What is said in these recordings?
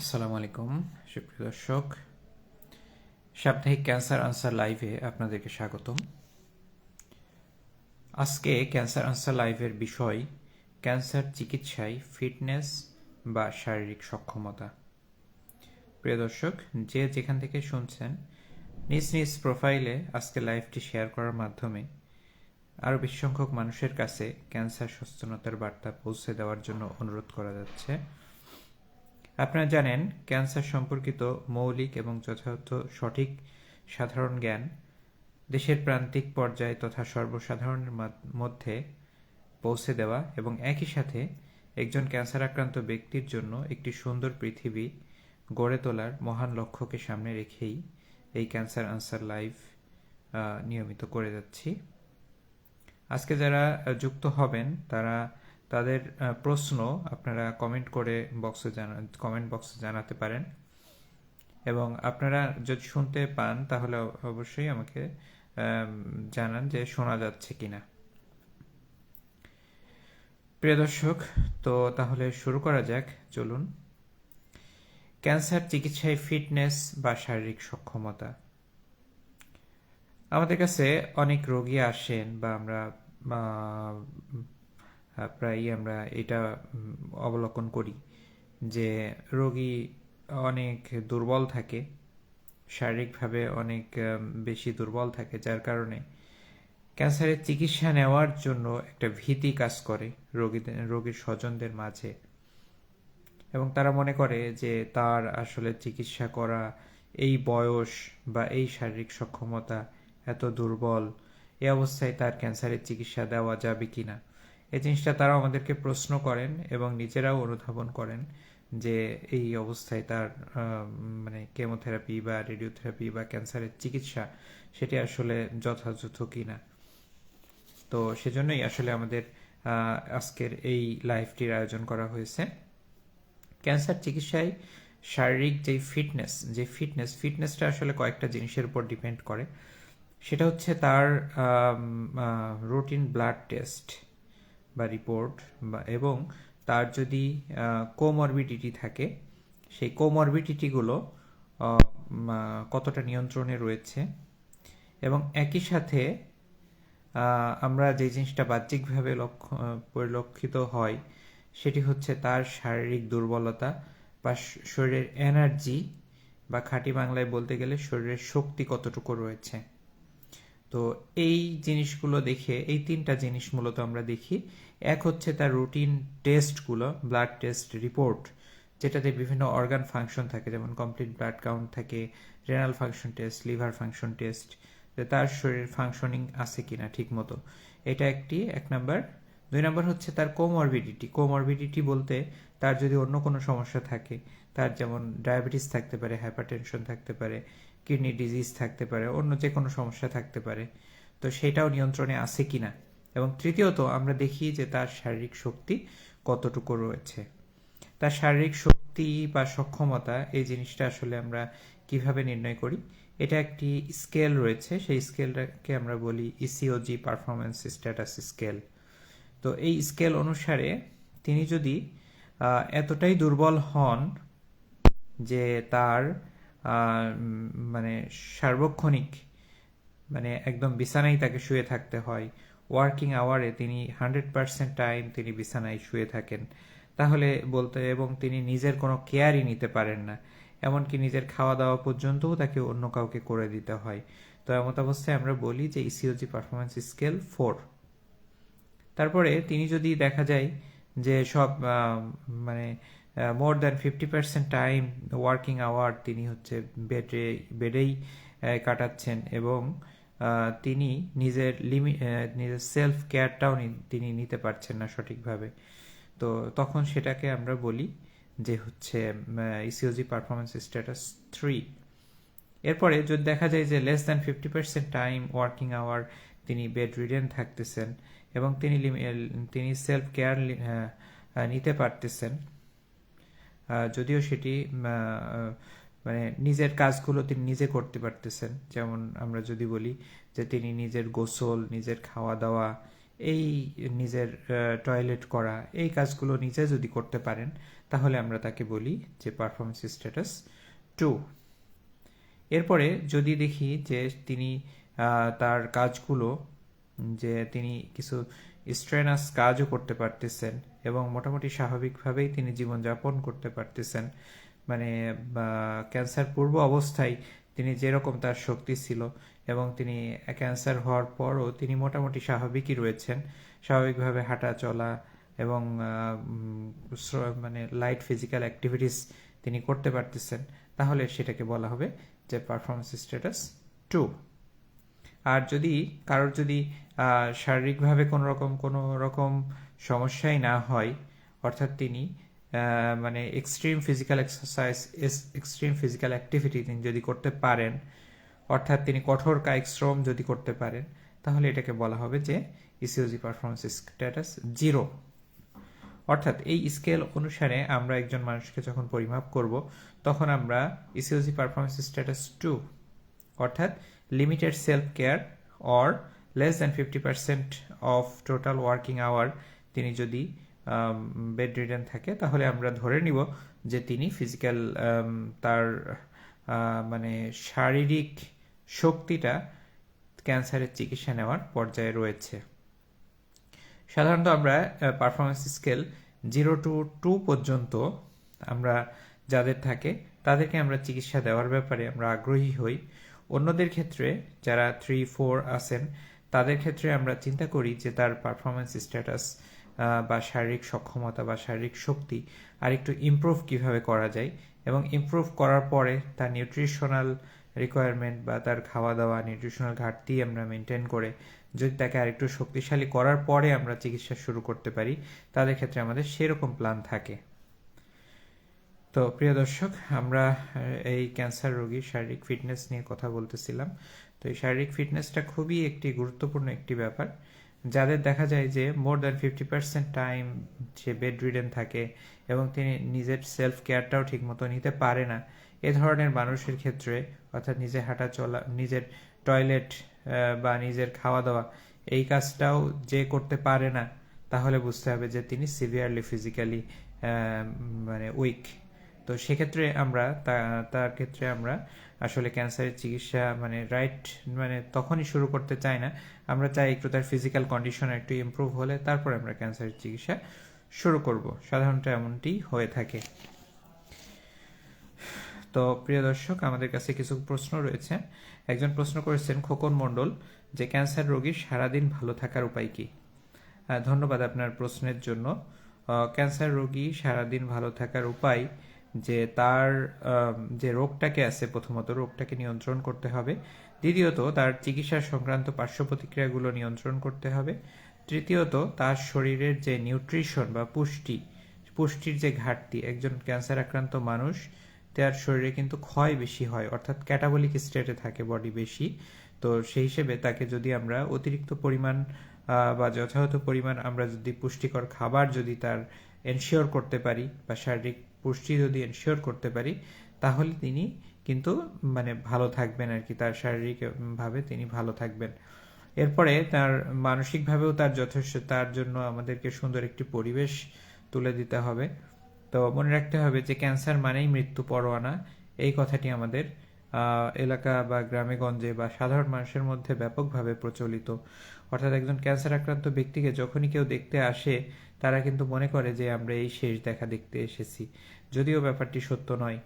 আসসালামু আলাইকুম সুপ্রিয় দর্শক, সাপ্তাহিক ক্যান্সার আনসার লাইভে আপনাদেরকে স্বাগতম। আজকে ক্যান্সার আনসার লাইভের বিষয় ক্যান্সার চিকিৎসায় ফিটনেস বা শারীরিক সক্ষমতা। প্রিয় দর্শক, যে যেখান থেকে শুনছেন নিজ নিজ প্রোফাইলে আজকে লাইভটি শেয়ার করার মাধ্যমে আরও বেশি সংখ্যক মানুষের কাছে ক্যান্সার সচেতনতার বার্তা পৌঁছে দেওয়ার জন্য অনুরোধ করা যাচ্ছে। আপনারা জানেন, ক্যান্সার সম্পর্কিত মৌলিক এবং যথাযথ সঠিক সাধারণ জ্ঞান দেশের প্রান্তিক পর্যায়ে তথা সর্বসাধারণের মধ্যে পৌঁছে দেওয়া এবং একই সাথে একজন ক্যান্সার আক্রান্ত ব্যক্তির জন্য একটি সুন্দর পৃথিবী গড়ে তোলার মহান লক্ষ্যকে সামনে রেখেই এই ক্যান্সার আনসার লাইভ নিয়মিত করে যাচ্ছি। আজকে যারা যুক্ত হবেন তারা তাদের প্রশ্ন আপনারা কমেন্ট বক্সে জানাতে পারেন, এবং আপনারা যদি শুনতে পান তাহলে অবশ্যই আমাকে জানান যে শোনা যাচ্ছে কিনা। প্রিয় দর্শক, তো তাহলে শুরু করা যাক। চলুন। ক্যান্সার চিকিৎসায় ফিটনেস বা শারীরিক সক্ষমতা। আমাদের কাছে অনেক রোগী আসেন বা আমরা প্রায়ই আমরা এটা অবলোকন করি যে রোগী অনেক দুর্বল থাকে, শারীরিকভাবে অনেক বেশি দুর্বল থাকে, যার কারণে ক্যান্সারের চিকিৎসা নেওয়ার জন্য একটা ভীতি কাজ করে রোগীর স্বজনদের মাঝে, এবং তারা মনে করে যে তার আসলে চিকিৎসা করা এই বয়স বা এই শারীরিক সক্ষমতা এত দুর্বল, এই অবস্থায় তার ক্যান্সারের চিকিৎসা দেওয়া যাবে কিনা। এই জিনিসটা তারা আমাদেরকে প্রশ্ন করেন এবং নিজেরাও অনুধাবন করেন যে এই অবস্থায় তার কেমোথেরাপি বা রেডিওথেরাপি বা ক্যান্সারের চিকিৎসা সেটি আসলে যথাযথ কিনা। তো সেজন্যই আসলে আমাদের আজকের এই লাইভটির আয়োজন করা হয়েছে। ক্যান্সার চিকিৎসায় শারীরিক যে ফিটনেসটা আসলে কয়েকটা জিনিসের উপর ডিপেন্ড করে। সেটা হচ্ছে তার রুটিন ব্লাড টেস্ট বা রিপোর্ট, এবং তার যদি কোমরবিডিটি থাকে সেই কোমরবিডিটিগুলো কতটা নিয়ন্ত্রণে রয়েছে, এবং একই সাথে আমরা যে জিনিসটা বাহ্যিকভাবে পরিলক্ষিত হয় সেটি হচ্ছে তার শারীরিক দুর্বলতা বা শরীরের এনার্জি, বা খাঁটি বাংলায় বলতে গেলে শরীরের শক্তি কতটুকু রয়েছে। তো এই জিনিসগুলো দেখে, এই তিনটা জিনিস মূলত আমরা দেখি। এক হচ্ছে তার রুটিন টেস্টগুলো, ব্লাড টেস্ট রিপোর্ট, যেটাতে বিভিন্ন অর্গান ফাংশন থাকে, যেমন কমপ্লিট ব্লাড কাউন্ট থাকে, renal function test, liver function test, যে তার শরীর ফাংশনিং আছে কিনা ঠিক মতো। এটা এক নাম্বার। 2 নাম্বার হচ্ছে তার কোমরবিডিটি বলতে তার যদি অন্য কোনো সমস্যা থাকে, তার যেমন ডায়াবেটিস থাকতে পারে, হাইপারটেনশন থাকতে পারে, কিডনি ডিজিজ থাকতে পারে, অন্য যে কোনো সমস্যা থাকতে পারে, তো সেটাও নিয়ন্ত্রণে আছে কিনা। এবং তৃতীয়ত আমরা দেখি যে তার শারীরিক শক্তি কতটুকু রয়েছে। তার শারীরিক শক্তি বা সক্ষমতা, এই জিনিসটা আসলে আমরা কিভাবে নির্ণয় করি। এটা একটি স্কেল রয়েছে, সেই স্কেলটাকে আমরা বলি ইসিওজি পারফরমেন্স স্ট্যাটাস স্কেল। তো এই স্কেল অনুসারে তিনি যদি এতটাই দুর্বল হন যে তার সার্বক্ষণিক একদম বিছানায় তাকে শুয়ে থাকতে হয়, ওয়ার্কিং আওয়ারে তিনি 100% টাইম তিনি বিছানায় শুয়ে থাকেন, তাহলে এবং তিনি নিজের কোনো কেয়ারই নিতে পারেন না, এমনকি নিজের খাওয়া দাওয়া পর্যন্তও তাকে অন্য কাউকে করে দিতে হয়। তো এমত অবস্থায় আমরা বলি যে ইসিওজি পারফরমেন্স স্কেল 4। তারপরে তিনি যদি দেখা যায় যে সব more than 50% time working hour তিনি হচ্ছে বেডেই কাটাচ্ছেন, এবং তিনি নিজের সেলফ কেয়ারটাও তিনি নিতে পারছেন না সঠিকভাবে, তো তখন সেটাকে আমরা বলি যে হচ্ছে ইসিওজি পারফরমেন্স স্ট্যাটাস 3। এরপরে যদি দেখা যায় যে less than 50% time working hour তিনি বেড রিডেন থাকতেছেন এবং তিনি সেলফ কেয়ার নিতে পারতেছেন, যদিও সেটি নিজের কাজগুলো তিনি নিজে করতে পারতেছেন, যেমন আমরা যদি বলি যে তিনি নিজের গোসল, নিজের খাওয়া দাওয়া, এই নিজের টয়লেট করা, এই কাজগুলো নিজে যদি করতে পারেন, তাহলে আমরা তাকে বলি যে পারফরমেন্স স্ট্যাটাস 2। এরপরে যদি দেখি যে তিনি তার কাজগুলো, যে তিনি কিছু স্ট্রেনাস কাজও করতে পারতেছেন এবং মোটামুটি স্বাভাবিকভাবেই তিনি জীবনযাপন করতে পারতেছেন, মানে ক্যান্সার পূর্ব অবস্থায় তিনি যেরকম তার শক্তি ছিল এবং তিনি ক্যান্সার হওয়ার পরও তিনি মোটামুটি স্বাভাবিকই রয়েছেন, স্বাভাবিকভাবে হাঁটা চলা এবং মানে লাইট ফিজিক্যাল অ্যাক্টিভিটিস তিনি করতে পারতেছেন, তাহলে সেটাকে বলা হবে যে পারফরমেন্স স্ট্যাটাস 2। আর যদি কারোর যদি শারীরিকভাবে কোনো রকম সমস্যাই না হয়, অর্থাৎ তিনি মানে extreme physical exercise, extreme physical activity তিনি যদি করতে পারেন, অর্থাৎ তিনি কঠোর কায়িক শ্রম যদি করতে পারেন, তাহলে এটাকে বলা হবে যে ইসিওজি পারফরমেন্স স্ট্যাটাস 0। অর্থাৎ এই স্কেল অনুসারে আমরা একজন মানুষকে যখন পরিমাপ করব, তখন আমরা ইসিওজি পারফরমেন্স স্ট্যাটাস 2 অর্থাৎ limited self care or less than 50% of total working hour তিনি যদি বেড রিডেন থাকে, তাহলে আমরা ধরে নিব যে তিনি ফিজিক্যাল তার মানে শারীরিক শক্তিটা ক্যান্সারের চিকিৎসা নেওয়ার পর্যায়ে রয়েছে। সাধারণত আমরা পারফরমেন্স স্কেল 0 to 2 পর্যন্ত আমরা যাদের থাকে তাদেরকে আমরা চিকিৎসা দেওয়ার ব্যাপারে আমরা আগ্রহী হই। অন্যদের ক্ষেত্রে যারা 3-4 আছেন, তাদের ক্ষেত্রে আমরা চিন্তা করি যে তার পারফরমেন্স স্ট্যাটাস বা শারীরিক সক্ষমতা বা শারীরিক শক্তি আরেকটু ইমপ্রুভ কিভাবে করা যায়, এবং ইমপ্রুভ করার পরে তার নিউট্রিশনাল রিকোয়ারমেন্ট বা তার খাওয়া দাওয়া নিউট্রিশনাল ঘাটতি আমরা মেনটেন করে যদি তাকে আরেকটু শক্তিশালী করার পরে আমরা চিকিৎসা শুরু করতে পারি, তাদের ক্ষেত্রে আমাদের সেরকম প্ল্যান থাকে। তো প্রিয় দর্শক, আমরা এই ক্যান্সার রোগীর শারীরিক ফিটনেস নিয়ে কথা বলতেছিলাম। তো এই শারীরিক ফিটনেসটা খুবই একটি গুরুত্বপূর্ণ একটি ব্যাপার। যাদের দেখা যায় যে মোর দ্যান 50% টাইম সে বেড রিডেন থাকে এবং তিনি নিজের সেলফ কেয়ারটাও ঠিকমতো নিতে পারে না, এ ধরনের মানুষের ক্ষেত্রে অর্থাৎ নিজে হাঁটা চলা, নিজের টয়লেট বা নিজের খাওয়া দাওয়া এই কাজটাও যে করতে পারে না, তাহলে বুঝতে হবে যে তিনি সিভিয়ারলি ফিজিক্যালি মানে উইক। তো সেক্ষেত্রে আমরা তার ক্ষেত্রে আমরা আসলে ক্যান্সারের চিকিৎসা মানে মানে তখনই শুরু করতে চাই না। আমরা চাই একটু তার ফিজিক্যাল কন্ডিশন একটু ইমপ্রুভ হলে তারপরে আমরা ক্যান্সারের চিকিৎসা শুরু করব। সাধারণত এমনটি হয়ে থাকে। তো প্রিয় দর্শক, আমাদের কাছে কিছু প্রশ্ন রয়েছে। একজন প্রশ্ন করেছেন খোকন মণ্ডল, যে ক্যান্সার রোগীর সারাদিন ভালো থাকার উপায় কি? ধন্যবাদ আপনার প্রশ্নের জন্য। ক্যান্সার রোগী সারাদিন ভালো থাকার উপায় যে তার যে রোগটাকে আছে, প্রথমত রোগটাকে নিয়ন্ত্রণ করতে হবে, দ্বিতীয়ত তার চিকিৎসা সংক্রান্ত পার্শ্ব প্রতিক্রিয়াগুলো নিয়ন্ত্রণ করতে হবে, তৃতীয়ত তার শরীরের যে নিউট্রিশন বা পুষ্টির যে ঘাটতি, একজন ক্যান্সার আক্রান্ত মানুষ তার শরীরে কিন্তু ক্ষয় বেশি হয়, অর্থাৎ ক্যাটাবলিক স্টেটে থাকে বডি বেশি। তো সেই হিসেবে তাকে যদি আমরা অতিরিক্ত পরিমাণ বা যথাযথ পরিমাণ আমরা যদি পুষ্টিকর খাবার যদি তার এনশিওর করতে পারি বা শারীরিক পুষ্টি যদি এনশিওর করতে পারি, তাহলে তিনি কিন্তু মানে ভালো থাকবেন আর কি, তার শারীরিকভাবে তিনি ভালো থাকবেন। এরপরে তার মানসিকভাবেও তার যথেষ্ট, তার জন্য আমাদেরকে সুন্দর একটি পরিবেশ তুলে দিতে হবে। তো মনে রাখতে হবে যে ক্যান্সার মানেই মৃত্যু পরোয়ানা, এই কথাটি আমাদের এলাকা বা গ্রামে গঞ্জে বা সাধারণ মানুষের মধ্যে ব্যাপকভাবে প্রচলিত। অর্থাৎ একজন ক্যান্সার আক্রান্ত ব্যক্তিকে যখনই কেউ দেখতে আসে, তারা কিন্তু মনে করে যে আমরা এই শেষ দেখা দেখতে এসেছি, যদিও ব্যাপারটি সত্য নয়।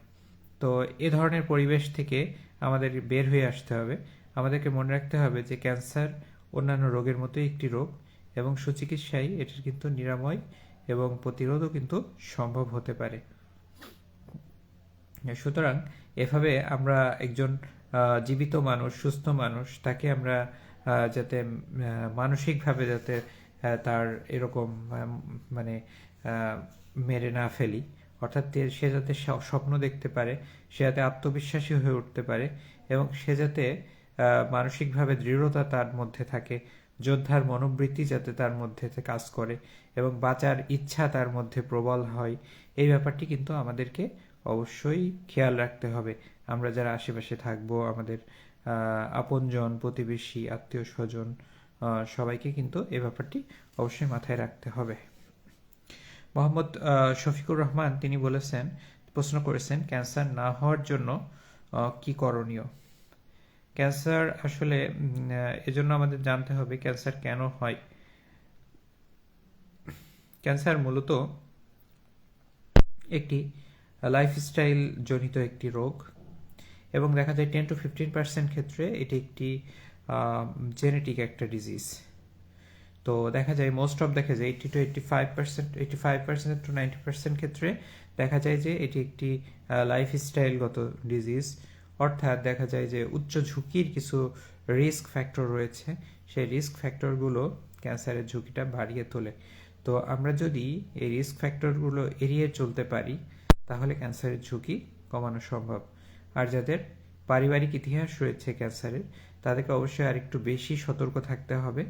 তো এ ধরনের পরিবেশ থেকে আমাদের বের হয়ে আসতে হবে। আমাদেরকে মনে রাখতে হবে যে ক্যান্সার অন্যান্য রোগের মতোই একটি রোগ এবং সুচিকিৎসায় এটির কিন্তু নিরাময় এবং প্রতিরোধও কিন্তু সম্ভব হতে পারে। সুতরাং এভাবে আমরা একজন জীবিত মানুষ, সুস্থ মানুষ, তাকে আমরা যাতে মানসিকভাবে যাতে তার এরকম মানে মেরে না ফেলি, অর্থাৎ সে যাতে স্বপ্ন দেখতে পারে, সে যাতে আত্মবিশ্বাসী হয়ে উঠতে পারে এবং সে যাতে মানসিকভাবে দৃঢ়তা তার মধ্যে থাকে, যোদ্ধার মনোবৃত্তি যাতে তার মধ্যে কাজ করে এবং বাঁচার ইচ্ছা তার মধ্যে প্রবল হয়, এই ব্যাপারটি কিন্তু আমাদেরকে অবশ্যই খেয়াল রাখতে হবে। আমরা যারা আশেপাশে থাকবো, আমাদের আপনজন, প্রতিবেশী, আত্মীয় স্বজন, সবাইকে কিন্তু এই ব্যাপারটি অবশ্যই মাথায় রাখতে হবে। মোহাম্মদ শফিকুর রহমান তিনি বলেছেন, প্রশ্ন করেছেন ক্যান্সার না হওয়ার জন্য কি করণীয়। ক্যান্সার আসলে এজন্য আমাদের জানতে হবে ক্যান্সার কেন হয়। ক্যান্সার মূলত একটি লাইফস্টাইল জনিত একটি রোগ এবং দেখা যায় 10-15% ক্ষেত্রে এটি একটি জেনেটিক একটা ডিজিজ। তো দেখা যায় দেখা যায় 85% ক্ষেত্রে দেখা যায় যে এটি একটি লাইফস্টাইলগত ডিজিজ, অর্থাৎ দেখা যায় যে উচ্চ ঝুঁকির কিছু রিস্ক ফ্যাক্টর রয়েছে, সেই রিস্ক ফ্যাক্টরগুলো ক্যান্সারের ঝুঁকিটা বাড়িয়ে তোলে। তো আমরা যদি এই রিস্ক ফ্যাক্টরগুলো এড়িয়ে চলতে পারি তাহলে ক্যান্সারের ঝুঁকি কমানো সম্ভব। আর যাদের পারিবারিক ইতিহাস রয়েছে ক্যান্সারের, তাদেরকে অবশ্যই আরেকটু বেশি সতর্ক থাকতে হবে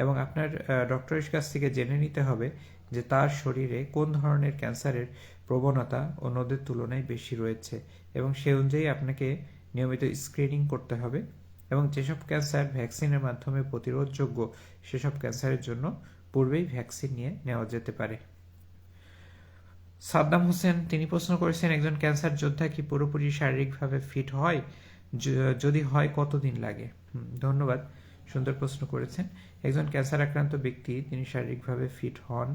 এবং আপনার ডক্টরের কাছ থেকে জেনে নিতে হবে যে তার শরীরে কোন ধরনের ক্যান্সারের প্রবণতা অন্যদের তুলনায় বেশি রয়েছে এবং সে অনুযায়ী আপনাকে নিয়মিত স্ক্রিনিং করতে হবে এবং যেসব ক্যান্সার ভ্যাকসিনের মাধ্যমে প্রতিরোধযোগ্য সেসব ক্যান্সারের জন্য পূর্বেই ভ্যাকসিন নিয়ে নেওয়া যেতে পারে। সাদ্দাম হোসেন তিনি প্রশ্ন করেছেন, একজন ক্যান্সার যোদ্ধা কি পুরোপুরি শারীরিকভাবে ফিট হয়, যদি হয় কতদিন লাগে? ধন্যবাদ, সুন্দর প্রশ্ন করেছেন। একজন ক্যান্সার আক্রান্ত ব্যক্তি তিনি শারীরিকভাবে ফিট হন,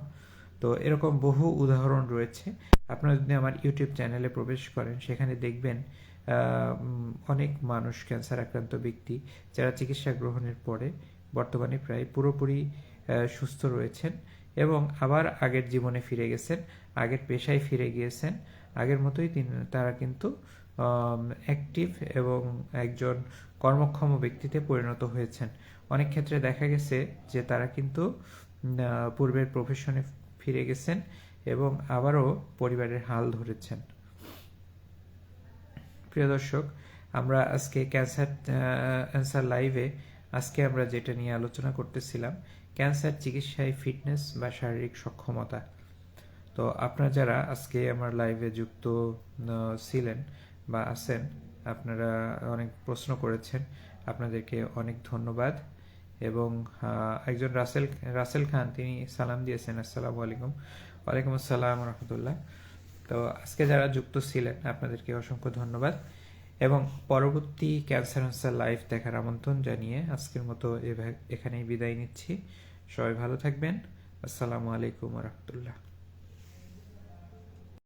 তো এরকম বহু উদাহরণ রয়েছে। আপনারা যদি আমার ইউটিউব চ্যানেলে প্রবেশ করেন সেখানে দেখবেন অনেক মানুষ ক্যান্সার আক্রান্ত ব্যক্তি যারা চিকিৎসা গ্রহণের পরে বর্তমানে প্রায় পুরোপুরি সুস্থ রয়েছেন এবং আবার আগের জীবনে ফিরে গেছেন, আগের পেশায় ফিরে গিয়েছেন, আগের মতোই তারা কিন্তু অ্যাক্টিভ এবং একজন কর্মক্ষম ব্যক্তিতে পরিণত হয়েছেন। অনেক ক্ষেত্রে দেখা গেছে যে তারা কিন্তু পূর্বের প্রফেশনে ফিরে গেছেন এবং আবারও পরিবারের হাল ধরেছেন। প্রিয় দর্শক, আমরা আজকে ক্যান্সার লাইভে আজকে আমরা যেটা নিয়ে আলোচনা করতেছিলাম ক্যান্সার চিকিৎসায় ফিটনেস বা শারীরিক সক্ষমতা। তো আপনারা যারা আজকে আমার লাইভে যুক্ত ছিলেন বা আছেন, আপনারা অনেক প্রশ্ন করেছেন, আপনাদেরকে অনেক ধন্যবাদ। এবং একজন রাসেল খান তিনি সালাম দিয়েছেন, আসসালামু আলাইকুম। ওয়ালাইকুম আসসালাম রহমতুল্লাহ। তো আজকে যারা যুক্ত ছিলেন আপনাদেরকে অসংখ্য ধন্যবাদ এবং পরবর্তী ক্যান্সার লাইভ দেখার আমন্ত্রণ জানিয়ে আজকের মতো এখানেই বিদায় নিচ্ছি। সবাই ভালো থাকবেন। আসসালামু আলাইকুম রহমতুল্লাহ।